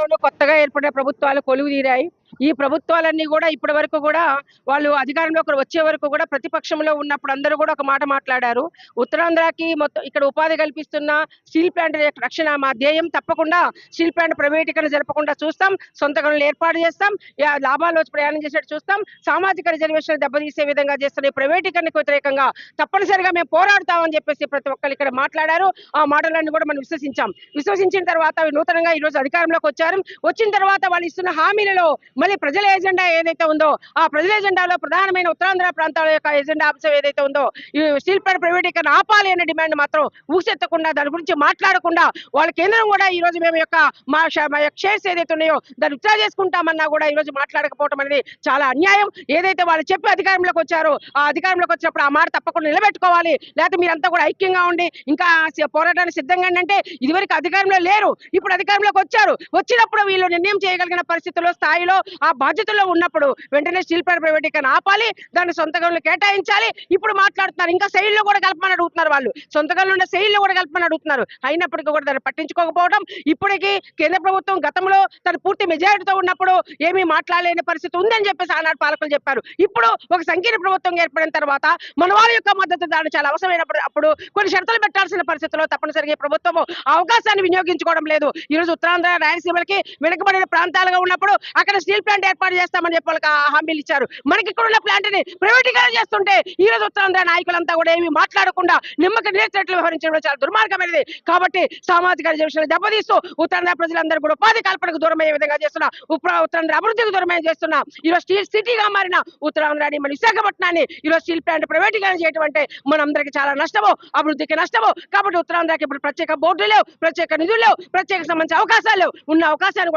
రాష్ట్రాల్లోనూ కొత్తగా ఏర్పడిన ప్రభుత్వాలు కొలువుదీరాయి. ఈ ప్రభుత్వాలన్నీ గూడా ఇప్పటి వరకు గూడా వాళ్ళు అధికారంలోకి వచ్చే వరకు గూడా ప్రతిపక్షంలో ఉన్నప్పుడు అందరూ గూడా ఒక మాట మాట్లాడారు. ఉత్తరాంధ్రకి మొత్తం ఇక్కడ ఉపాధి కల్పిస్తున్న స్టీల్ ప్లాంట్ రక్షణ మా ధ్యేయం. తప్పకుండా స్టీల్ ప్లాంట్ ప్రైవేటీకరణ జరపకుండా చూస్తాం. సొంత గనులు ఏర్పాటు చేస్తాం. లాభాలు వచ్చి ప్రయాణం చేసేట్టు చూస్తాం. సామాజిక రిజర్వేషన్లు దెబ్బతీసే విధంగా చేస్తున్న ఈ ప్రైవేటీకరణకు వ్యతిరేకంగా తప్పనిసరిగా మేము పోరాడతామని చెప్పేసి ప్రతి ఒక్కరు ఇక్కడ మాట్లాడారు. ఆ మాటలన్నీ కూడా మనం విశ్వసించిన తర్వాత నూతనంగా ఈ రోజు అధికారంలోకి వచ్చారు. వచ్చిన తర్వాత వాళ్ళు ఇస్తున్న హామీలలో మళ్ళీ ప్రజల ఎజెండా ఏదైతే ఉందో ఆ ప్రజల ఎజెండాలో ప్రధానమైన ఉత్తరాంధ్ర ప్రాంతాల యొక్క ఎజెండా అంశం ఏదైతే ఉందో ఈ స్టీల్ ప్లాంట్ ప్రైవేటీకరణ ఆపాలి అనే డిమాండ్ మాత్రం ఊసెత్తకుండా దాని గురించి మాట్లాడకుండా వాళ్ళ కేంద్రం కూడా ఈ రోజు మేము యొక్క మా షేర్స్ ఏదైతే ఉన్నాయో దాన్ని విత్డ్రా చేసుకుంటామన్నా కూడా ఈ రోజు మాట్లాడకపోవడం అనేది చాలా అన్యాయం. ఏదైతే వాళ్ళు చెప్పి అధికారంలోకి వచ్చారో ఆ అధికారంలోకి వచ్చినప్పుడు ఆ మాట తప్పకుండా నిలబెట్టుకోవాలి. లేకపోతే మీరంతా కూడా ఐక్యంగా ఉండి ఇంకా పోరాటానికి సిద్ధంగా అంటే ఇదివరకు అధికారంలో లేరు, ఇప్పుడు అధికారంలోకి వచ్చారు. వచ్చినప్పుడు వీళ్ళు నిర్ణయం చేయగలిగిన పరిస్థితుల్లో స్థాయిలో ఆ బాధ్యతల్లో ఉన్నప్పుడు వెంటనే స్టీల్ ప్లాంట్ ప్రైవేటీకరణ ఆపాలి, దాన్ని సొంత గనులు కేటాయించాలి. ఇప్పుడు మాట్లాడుతున్నారు ఇంకా శైలిలో కూడా కలపమని అడుగుతున్నారు. వాళ్ళు సొంత గనులు ఉన్న శైలిలో కూడా కలపమని అడుగుతున్నారు. అయినప్పటికీ కూడా దాన్ని పట్టించుకోకపోవడం, ఇప్పటికీ కేంద్ర ప్రభుత్వం గతంలో తన పూర్తి మెజారిటీతో ఉన్నప్పుడు ఏమీ మాట్లాడలేని పరిస్థితి ఉందని చెప్పేసి ఆనాడు పాలకులు చెప్పారు. ఇప్పుడు ఒక సంకీర్ణ ప్రభుత్వం ఏర్పడిన తర్వాత మన వాళ్ళ యొక్క మద్దతు దాని చాలా అవసరమైనప్పుడు అప్పుడు కొన్ని షరతులు పెట్టాల్సిన పరిస్థితుల్లో తప్పనిసరిగా ప్రభుత్వం అవకాశాన్ని వినియోగించుకోవడం లేదు. ఈ రోజు ఉత్తరాంధ్ర రాయలసీమలకి వెనుకబడిన ప్రాంతాలుగా ఉన్నప్పుడు అక్కడ స్టీల్ ప్లాంట్ ఏర్పాటు చేస్తామని చెప్పి వాళ్ళకి హామీలు ఇచ్చారు. మనకి ఇక్కడ ఉన్న ప్లాంట్ ని ప్రైవేటీకరణ చేస్తుంటే ఈ రోజు ఉత్తరాంధ్ర నాయకులంతా కూడా ఏమీ మాట్లాడకుండా నిమ్మక నీరెత్తినట్లు వ్యవహరించడం చాలా దుర్మార్గమైనది. కాబట్టి సామాజిక రిజర్వేషన్లు దెబ్బతీస్తూ ఉత్తరాంధ్ర ప్రజలందరూ కూడా ఉపాధి కల్పనకు దూరమయ్యే విధంగా చేస్తున్న ఉత్తరాంధ్ర అభివృద్ధికి దూరమయ్యే చేస్తున్న ఈరోజు స్టీల్ సిటీగా మారిన ఉత్తరాంధ్రాన్ని మన విశాఖపట్నాన్ని ఈరోజు స్టీల్ ప్లాంట్ ప్రైవేటీకరణ చేయడం అంటే మనందరికీ చాలా నష్టము, అభివృద్ధికి నష్టము. కాబట్టి ఉత్తరాంధ్రకి ఇప్పుడు ప్రత్యేక బోర్డులు లేవు, ప్రత్యేక నిధులు లేవు, ప్రత్యేక సంబంధించిన అవకాశాలు లేవు. ఉన్న అవకాశాన్ని